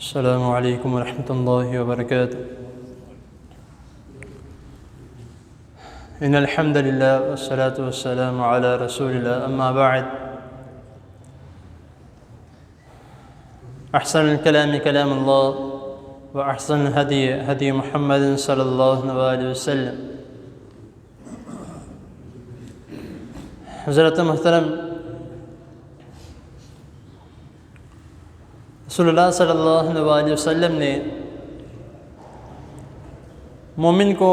السلام علیکم ورحمۃ اللہ وبرکاتہ۔ ان الحمد للہ والصلاة والسلام علی رسول اللہ، اما بعد، احسن الکلام کلام اللہ واحسن الہدی ہدی محمد صلی اللہ علیہ وسلم۔ حضرت محترم، رسول اللہ صلی اللہ علیہ وسلم نے مومن کو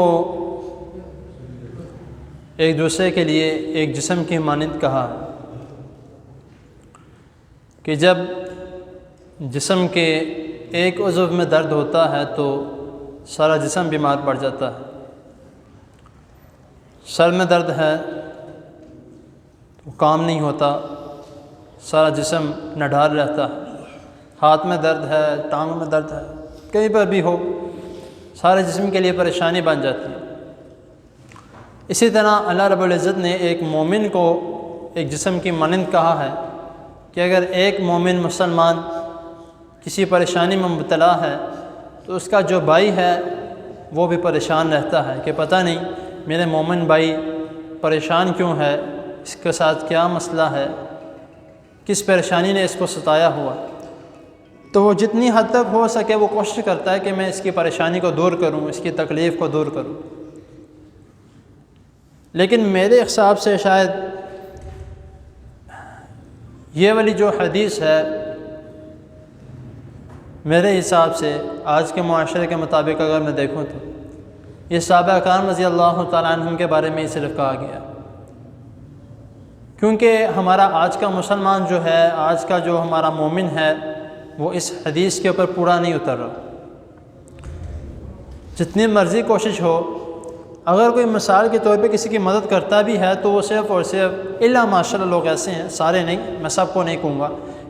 ایک دوسرے کے لیے ایک جسم کی مانند کہا کہ جب جسم کے ایک عضو میں درد ہوتا ہے تو سارا جسم بیمار پڑ جاتا ہے۔ سر میں درد ہے تو کام نہیں ہوتا، سارا جسم نڈھال رہتا ہے۔ ہاتھ میں درد ہے، ٹانگوں میں درد ہے، کہیں پر بھی ہو، سارے جسم کے لیے پریشانی بن جاتی ہے۔ اسی طرح اللہ رب العزت نے ایک مومن کو ایک جسم کی مانند کہا ہے کہ اگر ایک مومن مسلمان کسی پریشانی میں مبتلا ہے تو اس کا جو بھائی ہے وہ بھی پریشان رہتا ہے کہ پتہ نہیں میرے مومن بھائی پریشان کیوں ہے، اس کے ساتھ کیا مسئلہ ہے، کس پریشانی نے اس کو ستایا ہوا۔ تو وہ جتنی حد تک ہو سکے وہ کوشش کرتا ہے کہ میں اس کی پریشانی کو دور کروں، اس کی تکلیف کو دور کروں۔ لیکن میرے حساب سے شاید یہ والی جو حدیث ہے، میرے حساب سے آج کے معاشرے کے مطابق اگر میں دیکھوں تو یہ صحابہ کرام رضی اللہ تعالیٰ عنہم کے بارے میں ہی صرف کہا گیا، کیونکہ ہمارا آج کا مسلمان جو ہے، آج کا جو ہمارا مومن ہے، وہ اس حدیث کے اوپر پورا نہیں اتر رہا۔ جتنی مرضی کوشش ہو، اگر کوئی مثال کے طور پہ کسی کی مدد کرتا بھی ہے تو وہ صرف اور صرف الا ماشاءاللہ لوگ ایسے ہیں، سارے نہیں، میں سب کو نہیں کہوں گا،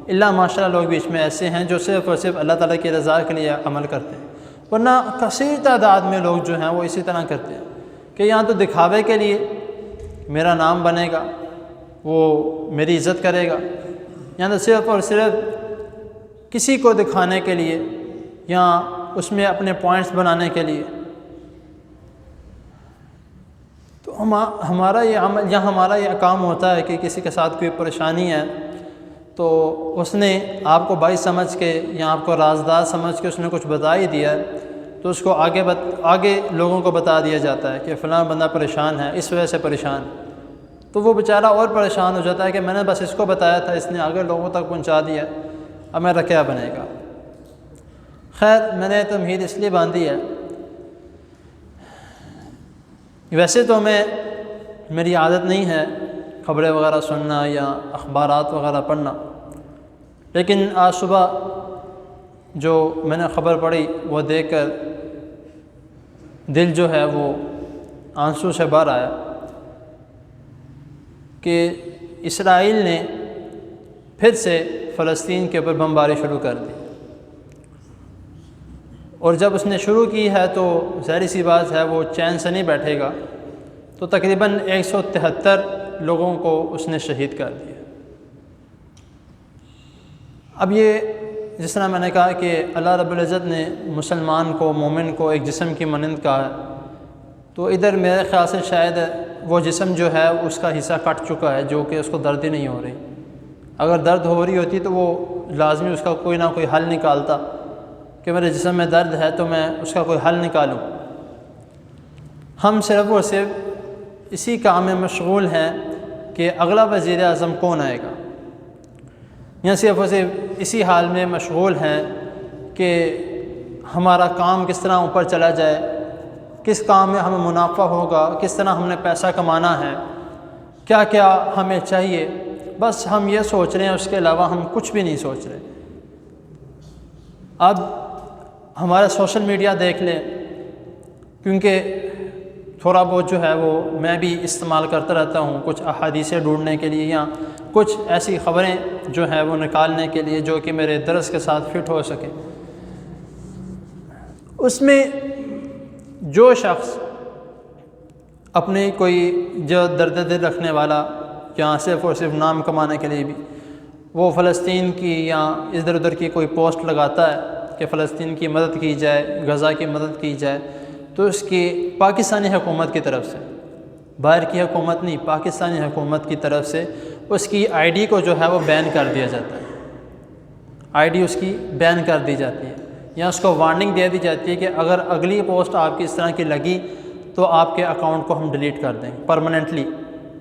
الا ماشاءاللہ لوگ بیچ میں ایسے ہیں جو صرف اور صرف اللہ تعالیٰ کی رضا کے لیے عمل کرتے ہیں، ورنہ کثیر تعداد میں لوگ جو ہیں وہ اسی طرح کرتے ہیں کہ یہاں تو دکھاوے کے لیے میرا نام بنے گا، وہ میری عزت کرے گا، یہاں تو صرف اور صرف کسی کو دکھانے کے لیے یا اس میں اپنے پوائنٹس بنانے کے لیے۔ تو ہمارا یہ عمل یا ہمارا یہ کام ہوتا ہے کہ کسی کے ساتھ کوئی پریشانی ہے تو اس نے آپ کو بھائی سمجھ کے یا آپ کو رازدار سمجھ کے اس نے کچھ بتا ہی دیا ہے تو اس کو آگے لوگوں کو بتا دیا جاتا ہے کہ فلاں بندہ پریشان ہے، اس وجہ سے پریشان، تو وہ بیچارہ اور پریشان ہو جاتا ہے کہ میں نے بس اس کو بتایا تھا، اس نے آگے لوگوں تک پہنچا دیا، اب میرا کیا بنے گا۔ خیر، میں نے تمہید اس لیے باندھی ہے، ویسے تو میری عادت نہیں ہے خبریں وغیرہ سننا یا اخبارات وغیرہ پڑھنا، لیکن آج صبح جو میں نے خبر پڑھی وہ دیکھ کر دل جو ہے وہ آنسو سے بھر آیا کہ اسرائیل نے پھر سے فلسطین کے اوپر بمباری شروع کر دی، اور جب اس نے شروع کی ہے تو ظاہر سی بات ہے وہ چین سے نہیں بیٹھے گا، تو تقریباً 173 لوگوں کو اس نے شہید کر دیا۔ اب یہ جس طرح میں نے کہا کہ اللہ رب العزت نے مسلمان کو، مومن کو ایک جسم کی مانند کہا ہے، تو ادھر میرے خیال سے شاید وہ جسم جو ہے اس کا حصہ کٹ چکا ہے جو کہ اس کو درد ہی نہیں ہو رہی۔ اگر درد ہو رہی ہوتی تو وہ لازمی اس کا کوئی نہ کوئی حل نکالتا کہ میرے جسم میں درد ہے تو میں اس کا کوئی حل نکالوں۔ ہم صرف اور صرف اسی کام میں مشغول ہیں کہ اگلا وزیر اعظم کون آئے گا، یا صرف اور صرف اسی حال میں مشغول ہیں کہ ہمارا کام کس طرح اوپر چلا جائے، کس کام میں ہمیں منافع ہوگا، کس طرح ہم نے پیسہ کمانا ہے، کیا کیا ہمیں چاہیے، بس ہم یہ سوچ رہے ہیں، اس کے علاوہ ہم کچھ بھی نہیں سوچ رہے۔ اب ہمارا سوشل میڈیا دیکھ لیں، کیونکہ تھوڑا بہت جو ہے وہ میں بھی استعمال کرتا رہتا ہوں کچھ احادیثیں ڈھونڈنے کے لیے یا کچھ ایسی خبریں جو ہیں وہ نکالنے کے لیے جو کہ میرے درس کے ساتھ فٹ ہو سکے۔ اس میں جو شخص اپنی کوئی جو درد دل رکھنے والا یا صرف اور صرف نام کمانے کے لیے بھی وہ فلسطین کی یا ادھر ادھر کی کوئی پوسٹ لگاتا ہے کہ فلسطین کی مدد کی جائے، غزہ کی مدد کی جائے، تو اس کی پاکستانی حکومت کی طرف سے، باہر کی حکومت نہیں، پاکستانی حکومت کی طرف سے اس کی آئی ڈی کو جو ہے وہ بین کر دیا جاتا ہے، آئی ڈی اس کی بین کر دی جاتی ہے، یا اس کو وارننگ دے دی جاتی ہے کہ اگر اگلی پوسٹ آپ کی اس طرح کی لگی تو آپ کے اکاؤنٹ کو ہم ڈیلیٹ کر دیں پرماننٹلی،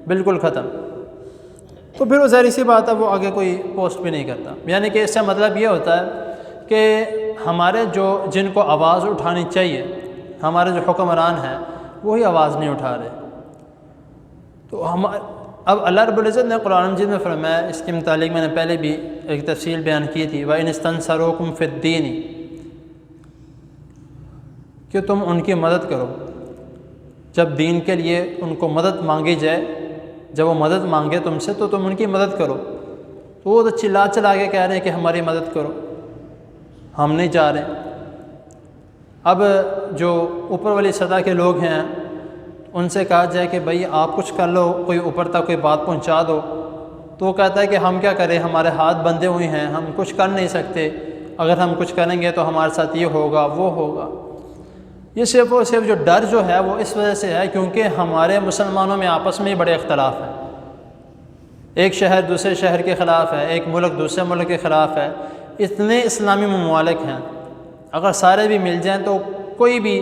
بالکل ختم۔ تو پھر وہ ظاہر سی بات ہے وہ آگے کوئی پوسٹ بھی نہیں کرتا۔ یعنی کہ اس سے مطلب یہ ہوتا ہے کہ ہمارے جن کو آواز اٹھانی چاہیے، ہمارے جو حکمران ہیں وہی آواز نہیں اٹھا رہے۔ تو اب اللہ رب العزت نے قرآن مجید میں فرمایا، اس کے متعلق میں نے پہلے بھی ایک تفصیل بیان کی تھی، وَإِنِ اسْتَنصَرُوكُمْ فِي الدِّينِ، کہ تم ان کی مدد کرو جب دین کے لیے ان کو مدد مانگی جائے، جب وہ مدد مانگے تم سے تو تم ان کی مدد کرو۔ تو وہ تو چلا کے کہہ رہے ہیں کہ ہماری مدد کرو، ہم نہیں جا رہے۔ اب جو اوپر والی سطح کے لوگ ہیں ان سے کہا جائے کہ بھائی آپ کچھ کر لو، کوئی اوپر تک کوئی بات پہنچا دو، تو وہ کہتا ہے کہ ہم کیا کریں، ہمارے ہاتھ بندھے ہوئے ہیں، ہم کچھ کر نہیں سکتے، اگر ہم کچھ کریں گے تو ہمارے ساتھ یہ ہوگا وہ ہوگا۔ یہ صرف اور صرف جو ڈر جو ہے وہ اس وجہ سے ہے کیونکہ ہمارے مسلمانوں میں آپس میں بڑے اختلاف ہیں، ایک شہر دوسرے شہر کے خلاف ہے، ایک ملک دوسرے ملک کے خلاف ہے، اتنے اسلامی ممالک ہیں، اگر سارے بھی مل جائیں تو کوئی بھی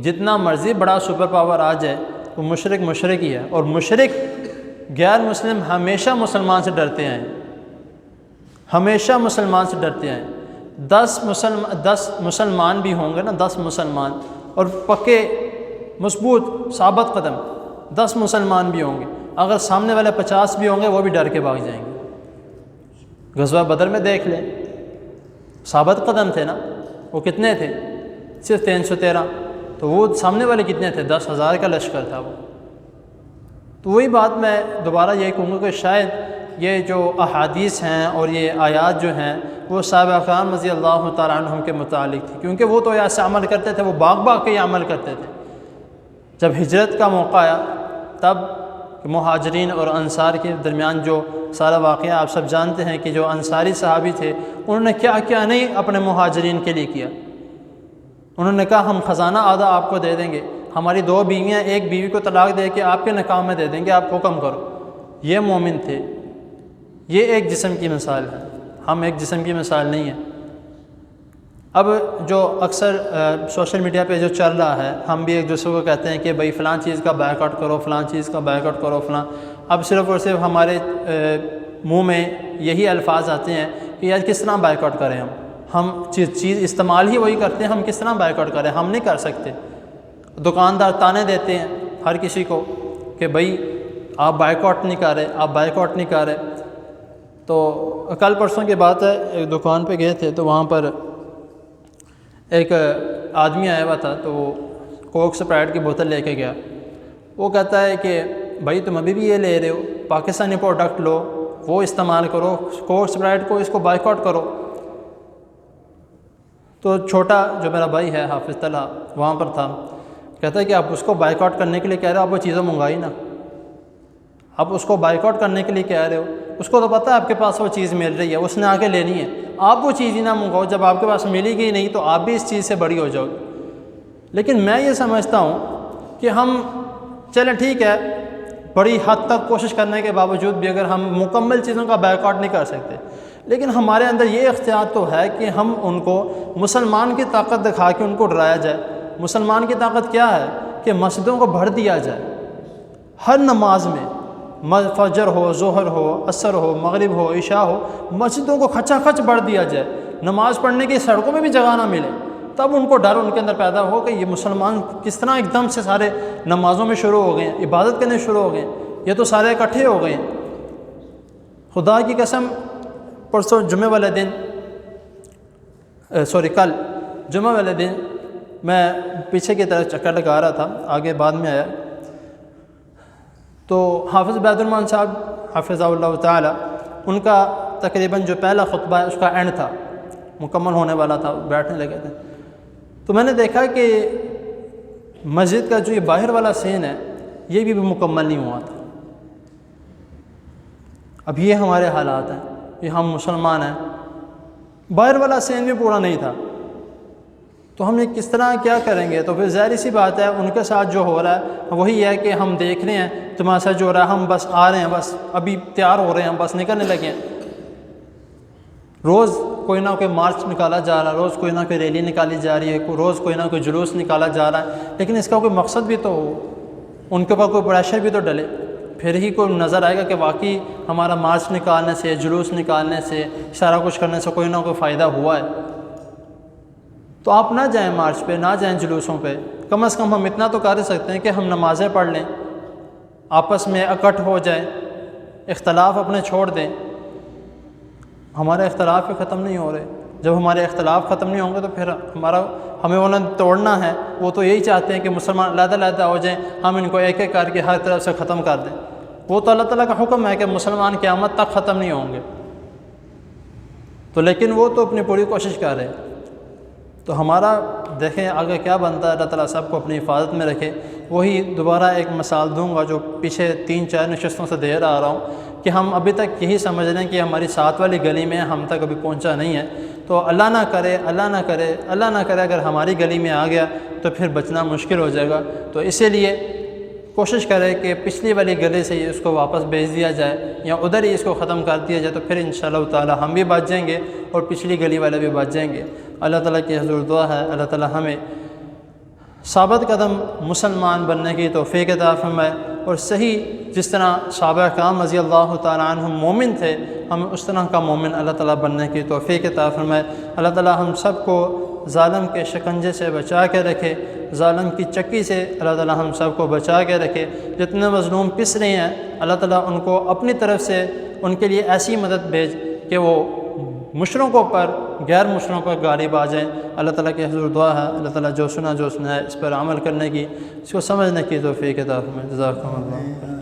جتنا مرضی بڑا سپر پاور آ جائے وہ مشرک ہی ہے، اور مشرک غیر مسلم ہمیشہ مسلمان سے ڈرتے ہیں، ہمیشہ مسلمان سے ڈرتے ہیں۔ 10 مسلمان بھی ہوں گے نا، 10 مسلمان اور پکے مضبوط ثابت قدم 10 مسلمان بھی ہوں گے، اگر سامنے والے 50 بھی ہوں گے وہ بھی ڈر کے بھاگ جائیں گے۔ غزوہ بدر میں دیکھ لیں، ثابت قدم تھے نا، وہ کتنے تھے؟ صرف 313، تو وہ سامنے والے کتنے تھے؟ 10,000 کا لشکر تھا وہ۔ تو وہی بات میں دوبارہ یہی کہوں گا کہ شاید یہ جو احادیث ہیں اور یہ آیات جو ہیں وہ صحابہ کرام رضی اللہ تعالیٰ عنہم کے متعلق تھی، کیونکہ وہ تو ایسے عمل کرتے تھے، وہ باغ کے ہی عمل کرتے تھے۔ جب ہجرت کا موقع آیا تب مہاجرین اور انصار کے درمیان جو سارا واقعہ آپ سب جانتے ہیں کہ جو انصاری صحابی تھے انہوں نے کیا کیا نہیں اپنے مہاجرین کے لیے کیا۔ انہوں نے کہا ہم خزانہ آدھا آپ کو دے دیں گے، ہماری 2 بیویاں، ایک بیوی کو طلاق دے کے آپ کے نکاح میں دے دیں گے، آپ حکم کرو۔ یہ مومن تھے، یہ ایک جسم کی مثال ہے، ہم ایک جسم کی مثال نہیں ہیں۔ اب جو اکثر سوشل میڈیا پہ جو چل رہا ہے، ہم بھی ایک دوسرے کو کہتے ہیں کہ بھائی فلاں چیز کا بائیکاٹ کرو، فلاں چیز کا بائیکاٹ کرو، فلاں، اب صرف اور صرف ہمارے منہ میں یہی الفاظ آتے ہیں کہ یار کس طرح بائیکاٹ کریں، ہم چیز استعمال ہی وہی کرتے ہیں، ہم کس طرح بائیکاٹ کریں، ہم نہیں کر سکتے۔ دکاندار تانے دیتے ہیں ہر کسی کو کہ بھائی آپ بائیکاٹ نہیں کر رہے، آپ بائیکاٹ نہیں کر رہے۔ تو کل پرسوں کی بات ہے، ایک دکان پہ گئے تھے تو وہاں پر ایک آدمی آیا ہوا تھا، تو وہ کوک سپرائٹ کی بوتل لے کے گیا۔ وہ کہتا ہے کہ بھائی تم ابھی بھی یہ لے رہے ہو، پاکستانی پروڈکٹ لو، وہ استعمال کرو، کوک سپرائٹ کو اس کو بائیکاٹ کرو۔ تو چھوٹا جو میرا بھائی ہے حافظ طلحہ وہاں پر تھا، کہتا ہے کہ آپ اس کو بائیکاٹ کرنے کے لیے کہہ رہے ہو، آپ وہ چیزیں منگائی نا، آپ اس کو بائیکاٹ کرنے کے لیے کہہ رہے ہو، اس کو تو پتہ ہے آپ کے پاس وہ چیز مل رہی ہے، اس نے آ کے لینی ہے، آپ وہ چیز ہی نہ منگاؤ، جب آپ کے پاس ملے گی نہیں تو آپ بھی اس چیز سے بری ہو جاؤ گے۔ لیکن میں یہ سمجھتا ہوں کہ ہم چلیں ٹھیک ہے، بڑی حد تک کوشش کرنے کے باوجود بھی اگر ہم مکمل چیزوں کا بائیکاٹ نہیں کر سکتے، لیکن ہمارے اندر یہ اختیار تو ہے کہ ہم ان کو مسلمان کی طاقت دکھا کے ان کو ڈرایا جائے۔ مسلمان کی طاقت کیا ہے کہ مسجدوں کو بھر دیا جائے، ہر نماز میں، فجر ہو، ظہر ہو، عصر ہو، مغرب ہو، عشاء ہو، مسجدوں کو کھچا کھچ بھر دیا جائے، نماز پڑھنے کی سڑکوں میں بھی جگہ نہ ملے، تب ان کو ڈر ان کے اندر پیدا ہو کہ یہ مسلمان کس طرح ایک دم سے سارے نمازوں میں شروع ہو گئے ہیں، عبادت کرنے شروع ہو گئے ہیں، یہ تو سارے اکٹھے ہو گئے ہیں۔ خدا کی قسم پرسوں جمعہ والے دن کل جمعہ والے دن میں پیچھے کی طرف چکر لگا رہا تھا، آگے بعد میں آیا تو حافظ عبید الرحمن صاحب حفظہ اللہ تعالی، ان کا تقریباً جو پہلا خطبہ ہے اس کا اینڈ تھا، مکمل ہونے والا تھا، بیٹھنے لگے تھے، تو میں نے دیکھا کہ مسجد کا جو یہ باہر والا سین ہے یہ بھی مکمل نہیں ہوا تھا۔ اب یہ ہمارے حالات ہیں، یہ ہم مسلمان ہیں، باہر والا سین بھی پورا نہیں تھا، تو ہم یہ کس طرح کیا کریں گے؟ تو پھر ظاہر سی بات ہے ان کے ساتھ جو ہو رہا ہے وہی ہے کہ ہم دیکھ رہے ہیں تمہارے ساتھ جو ہو رہا ہے، ہم بس آ رہے ہیں، بس ابھی تیار ہو رہے ہیں، ہم بس نکلنے لگے ہیں۔ روز کوئی نہ کوئی مارچ نکالا جا رہا ہے، روز کوئی نہ کوئی ریلی نکالی جا رہی ہے، روز کوئی نہ کوئی جلوس نکالا جا رہا ہے، لیکن اس کا کوئی مقصد بھی تو ہو، ان کے اوپر کوئی پریشر بھی تو ڈلے، پھر ہی کوئی نظر آئے گا کہ واقعی ہمارا مارچ نکالنے سے، جلوس نکالنے سے، سارا کچھ کرنے سے کوئی نہ کوئی فائدہ ہوا ہے۔ تو آپ نہ جائیں مارچ پہ، نہ جائیں جلوسوں پہ، کم از کم ہم اتنا تو کر سکتے ہیں کہ ہم نمازیں پڑھ لیں، آپس میں اکٹھ ہو جائیں، اختلاف اپنے چھوڑ دیں۔ ہمارے اختلاف بھی ختم نہیں ہو رہے، جب ہمارے اختلاف ختم نہیں ہوں گے تو پھر ہمیں انہیں توڑنا ہے۔ وہ تو یہی چاہتے ہیں کہ مسلمان علیحدہ علیحدہ ہو جائیں، ہم ان کو ایک ایک کر کے ہر طرف سے ختم کر دیں۔ وہ تو اللہ تعالیٰ کا حکم ہے کہ مسلمان قیامت تک ختم نہیں ہوں گے، تو لیکن وہ تو اپنی پوری کوشش کر رہے ہیں۔ تو ہمارا دیکھیں آگے کیا بنتا ہے، اللہ تعالیٰ سب کو اپنی حفاظت میں رکھے۔ وہی دوبارہ ایک مثال دوں گا جو پیچھے 3-4 نشستوں سے دے رہا ہوں کہ ہم ابھی تک یہی سمجھ رہے ہیں کہ ہماری ساتھ والی گلی میں ہم تک ابھی پہنچا نہیں ہے، تو اللہ نہ کرے اللہ نہ کرے اللہ نہ کرے اگر ہماری گلی میں آ گیا تو پھر بچنا مشکل ہو جائے گا۔ تو اسی لیے کوشش کرے کہ پچھلی والی گلی سے ہی اس کو واپس بھیج دیا جائے یا ادھر ہی اس کو ختم کر دیا جائے، تو پھر انشاءاللہ تعالی ہم بھی بچ جائیں گے اور پچھلی گلی والے بھی بچ جائیں گے۔ اللہ تعالیٰ کی حضور دعا ہے اللہ تعالیٰ ہمیں ثابت قدم مسلمان بننے کی توفیق عطا فرمائے، اور صحیح جس طرح صحابہ کرام رضی اللہ تعالیٰ عنہم مومن تھے، ہمیں اس طرح کا مومن اللہ تعالیٰ بننے کی توفیق عطا فرمائے۔ اللہ تعالیٰ ہم سب کو ظالم کے شکنجے سے بچا کے رکھے، ظالم کی چکی سے اللہ تعالیٰ ہم سب کو بچا کے رکھے۔ جتنے مظلوم پس رہے ہیں اللہ تعالیٰ ان کو اپنی طرف سے ان کے لیے ایسی مدد بھیج کہ وہ مشرکوں پر غیر مشرکوں پر غالب آ جائیں۔ اللہ تعالیٰ کی حضور دعا ہے اللہ تعالیٰ جو سنا ہے اس پر عمل کرنے کی، اس کو سمجھنے کی توفیق عطا فرمائے۔ جزاکم اللہ۔